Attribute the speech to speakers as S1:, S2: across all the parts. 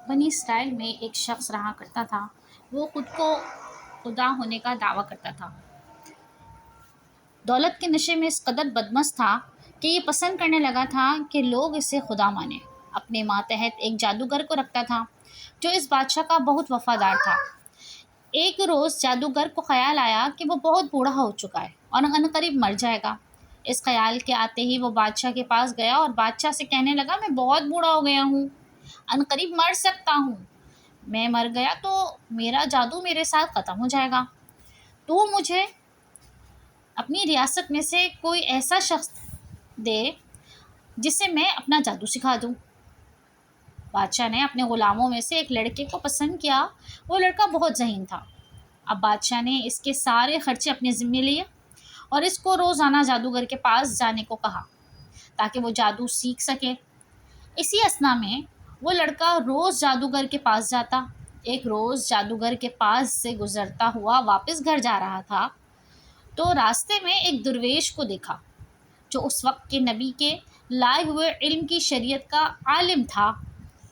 S1: بنی اسرائیل میں ایک شخص رہا کرتا تھا۔ وہ خود کو خدا ہونے کا دعویٰ کرتا تھا۔ دولت کے نشے میں اس قدر بدمست تھا کہ یہ پسند کرنے لگا تھا کہ لوگ اسے خدا مانیں۔ اپنے ماتحت ایک جادوگر کو رکھتا تھا جو اس بادشاہ کا بہت وفادار تھا۔ ایک روز جادوگر کو خیال آیا کہ وہ بہت بوڑھا ہو چکا ہے اور عنقریب مر جائے گا۔ اس خیال کے آتے ہی وہ بادشاہ کے پاس گیا اور بادشاہ سے کہنے لگا، میں بہت بوڑھا ہو گیا ہوں، عنقریب مر سکتا ہوں۔ میں مر گیا تو میرا جادو میرے ساتھ ختم ہو جائے گا۔ تو مجھے اپنی ریاست میں سے کوئی ایسا شخص دے جسے میں اپنا جادو سکھا دوں۔ بادشاہ نے اپنے غلاموں میں سے ایک لڑکے کو پسند کیا۔ وہ لڑکا بہت ذہین تھا۔ اب بادشاہ نے اس کے سارے خرچے اپنے ذمے لیے اور اس کو روزانہ جادوگر کے پاس جانے کو کہا تاکہ وہ جادو سیکھ سکے۔ اسی اثنا میں وہ لڑکا روز جادوگر کے پاس جاتا۔ ایک روز جادوگر کے پاس سے گزرتا ہوا واپس گھر جا رہا تھا تو راستے میں ایک درویش کو دیکھا جو اس وقت کے نبی کے لائے ہوئے علم کی شریعت کا عالم تھا۔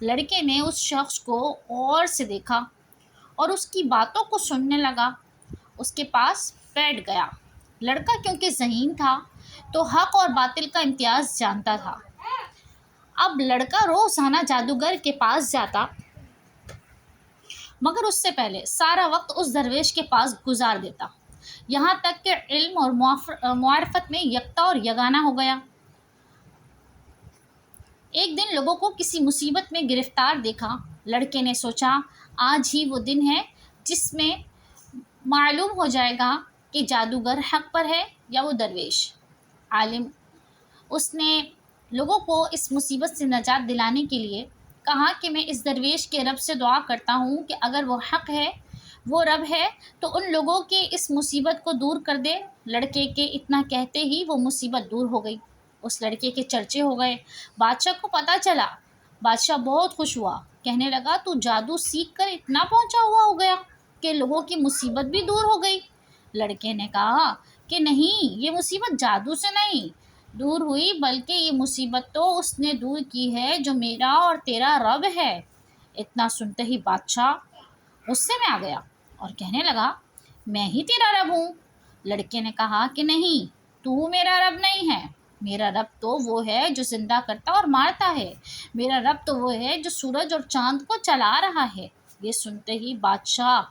S1: لڑکے نے اس شخص کو غور سے دیکھا اور اس کی باتوں کو سننے لگا۔ اس کے پاس بیٹھ گیا۔ لڑکا کیونکہ ذہین تھا تو حق اور باطل کا امتیاز جانتا تھا۔ اب لڑکا روزانہ جادوگر کے پاس جاتا مگر اس سے پہلے سارا وقت اس درویش کے پاس گزار دیتا، یہاں تک کہ علم اور معرفت میں یکتا اور یگانہ ہو گیا۔ ایک دن لوگوں کو کسی مصیبت میں گرفتار دیکھا۔ لڑکے نے سوچا آج ہی وہ دن ہے جس میں معلوم ہو جائے گا کہ جادوگر حق پر ہے یا وہ درویش عالم۔ اس نے لوگوں کو اس مصیبت سے نجات دلانے کے لیے کہا کہ میں اس درویش کے رب سے دعا کرتا ہوں کہ اگر وہ حق ہے، وہ رب ہے، تو ان لوگوں کے اس مصیبت کو دور کر دے۔ لڑکے کے اتنا کہتے ہی وہ مصیبت دور ہو گئی۔ اس لڑکے کے چرچے ہو گئے۔ بادشاہ کو پتہ چلا۔ بادشاہ بہت خوش ہوا، کہنے لگا تو جادو سیکھ کر اتنا پہنچا ہوا ہو گیا کہ لوگوں کی مصیبت بھی دور ہو گئی۔ لڑکے نے کہا کہ نہیں، یہ مصیبت جادو سے نہیں دور ہوئی بلکہ یہ مصیبت تو اس نے دور کی ہے جو میرا اور تیرا رب ہے۔ اتنا سنتے ہی بادشاہ غصے میں آ گیا اور کہنے لگا میں ہی تیرا رب ہوں۔ لڑکے نے کہا کہ نہیں، تو میرا رب نہیں ہے۔ میرا رب تو وہ ہے جو زندہ کرتا اور مارتا ہے۔ میرا رب تو وہ ہے جو سورج اور چاند کو چلا رہا ہے۔ یہ سنتے ہی بادشاہ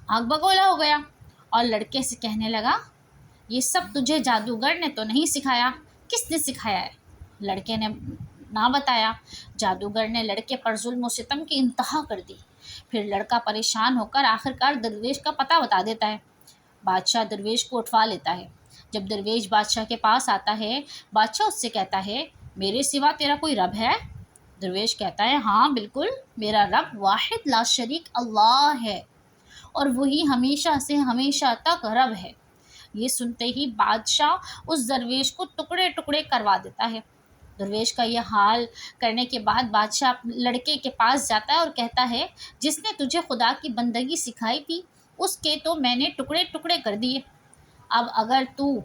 S1: آگ بگولا ہو گیا اور لڑکے سے کہنے لگا یہ سب تجھے جادوگر نے تو نہیں سکھایا، کس نے سکھایا ہے؟ لڑکے نے نہ بتایا۔ جادوگر نے لڑکے پر ظلم و ستم کی انتہا کر دی۔ پھر لڑکا پریشان ہو کر آخرکار درویش کا پتہ بتا دیتا ہے۔ بادشاہ درویش کو اٹھوا لیتا ہے۔ جب درویش بادشاہ کے پاس آتا ہے، بادشاہ اس سے کہتا ہے میرے سوا تیرا کوئی رب ہے؟ درویش کہتا ہے ہاں بالکل، میرا رب واحد لا شریک اللہ ہے اور وہی ہمیشہ سے ہمیشہ تک رب ہے۔ یہ سنتے ہی بادشاہ اس درویش کو ٹکڑے ٹکڑے کروا دیتا ہے۔ درویش کا یہ حال کرنے کے بعد بادشاہ لڑکے کے پاس جاتا ہے اور کہتا ہے جس نے تجھے خدا کی بندگی سکھائی تھی اس کے تو میں نے ٹکڑے ٹکڑے کر دیے۔ اب اگر تو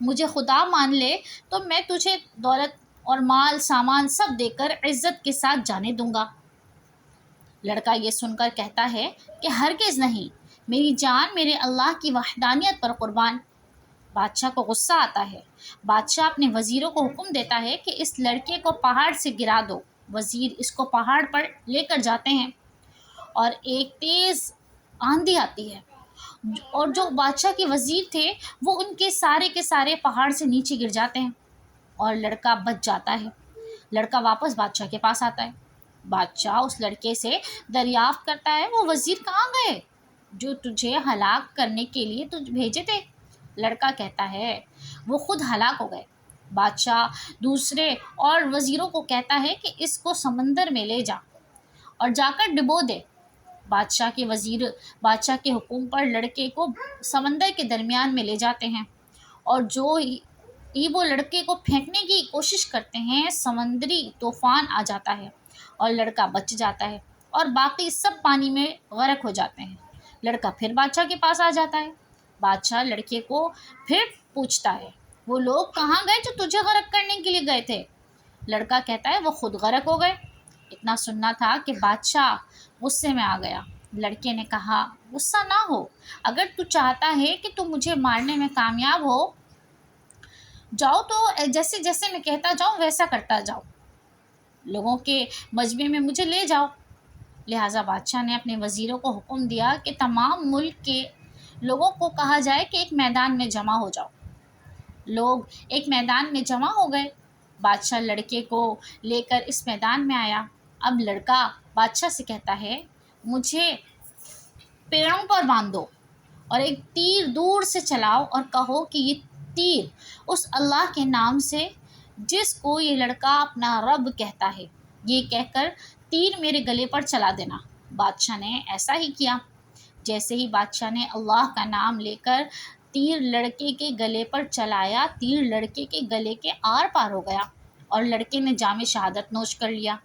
S1: مجھے خدا مان لے تو میں تجھے دولت اور مال سامان سب دے کر عزت کے ساتھ جانے دوں گا۔ لڑکا یہ سن کر کہتا ہے کہ ہرگز نہیں، میری جان میرے اللہ کی وحدانیت پر قربان۔ بادشاہ کو غصہ آتا ہے۔ بادشاہ اپنے وزیروں کو حکم دیتا ہے کہ اس لڑکے کو پہاڑ سے گرا دو۔ وزیر اس کو پہاڑ پر لے کر جاتے ہیں اور ایک تیز آندھی آتی ہے اور جو بادشاہ کے وزیر تھے وہ ان کے سارے پہاڑ سے نیچے گر جاتے ہیں اور لڑکا بچ جاتا ہے۔ لڑکا واپس بادشاہ کے پاس آتا ہے۔ بادشاہ اس لڑکے سے دریافت کرتا ہے وہ وزیر کہاں گئے جو تجھے ہلاک کرنے کے لیے تجھ بھیجے تھے؟ لڑکا کہتا ہے وہ خود ہلاک ہو گئے۔ بادشاہ دوسرے اور وزیروں کو کہتا ہے کہ اس کو سمندر میں لے جا اور جا کر ڈبو دے۔ بادشاہ کے وزیر بادشاہ کے حکم پر لڑکے کو سمندر کے درمیان میں لے جاتے ہیں اور جو ہی وہ لڑکے کو پھینکنے کی کوشش کرتے ہیں سمندری طوفان آ جاتا ہے اور لڑکا بچ جاتا ہے اور باقی سب پانی میں غرق ہو جاتے ہیں۔ لڑکا پھر بادشاہ کے پاس آ جاتا ہے۔ بادشاہ لڑکے کو پھر پوچھتا ہے وہ لوگ کہاں گئے جو تجھے غرق کرنے کے لیے گئے تھے؟ لڑکا کہتا ہے وہ خود غرق ہو گئے۔ اتنا سننا تھا کہ بادشاہ غصے میں آ گیا۔ لڑکے نے کہا غصہ نہ ہو، اگر تو چاہتا ہے کہ تو مجھے مارنے میں کامیاب ہو جاؤ تو جیسے جیسے میں کہتا جاؤں ویسا کرتا جاؤ، لوگوں کے مجمع میں مجھے لے جاؤ۔ لہٰذا بادشاہ نے اپنے وزیروں کو حکم دیا کہ تمام ملک کے لوگوں کو کہا جائے کہ ایک میدان میں جمع ہو جاؤ۔ لوگ ایک میدان میں جمع ہو گئے۔ بادشاہ لڑکے کو لے کر اس میدان میں آیا۔ اب لڑکا بادشاہ سے کہتا ہے مجھے پیڑوں پر باندھو اور ایک تیر دور سے چلاؤ اور کہو کہ یہ تیر اس اللہ کے نام سے جس کو یہ لڑکا اپنا رب کہتا ہے، یہ کہہ کر تیر میرے گلے پر چلا دینا۔ بادشاہ نے ایسا ہی کیا۔ جیسے ہی بادشاہ نے اللہ کا نام لے کر تیر لڑکے کے گلے پر چلایا، تیر لڑکے کے گلے کے آر پار ہو گیا اور لڑکے نے جام شہادت نوش کر لیا۔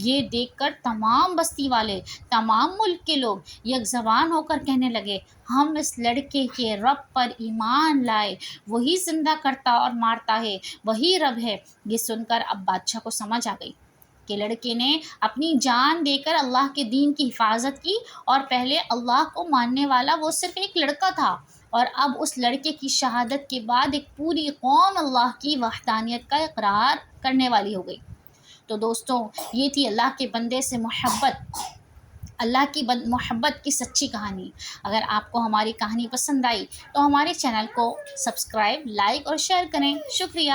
S1: یہ دیکھ کر تمام بستی والے، تمام ملک کے لوگ یک زبان ہو کر کہنے لگے ہم اس لڑکے کے رب پر ایمان لائے، وہی زندہ کرتا اور مارتا ہے، وہی رب ہے۔ یہ سن کر اب بادشاہ کو سمجھ آ گئی کہ لڑکے نے اپنی جان دے کر اللہ کے دین کی حفاظت کی، اور پہلے اللہ کو ماننے والا وہ صرف ایک لڑکا تھا، اور اب اس لڑکے کی شہادت کے بعد ایک پوری قوم اللہ کی وحدانیت کا اقرار کرنے والی ہو گئی۔ تو دوستوں، یہ تھی اللہ کے بندے سے محبت، اللہ کی محبت کی سچی کہانی۔ اگر آپ کو ہماری کہانی پسند آئی تو ہمارے چینل کو سبسکرائب، لائک اور شیئر کریں۔ شکریہ۔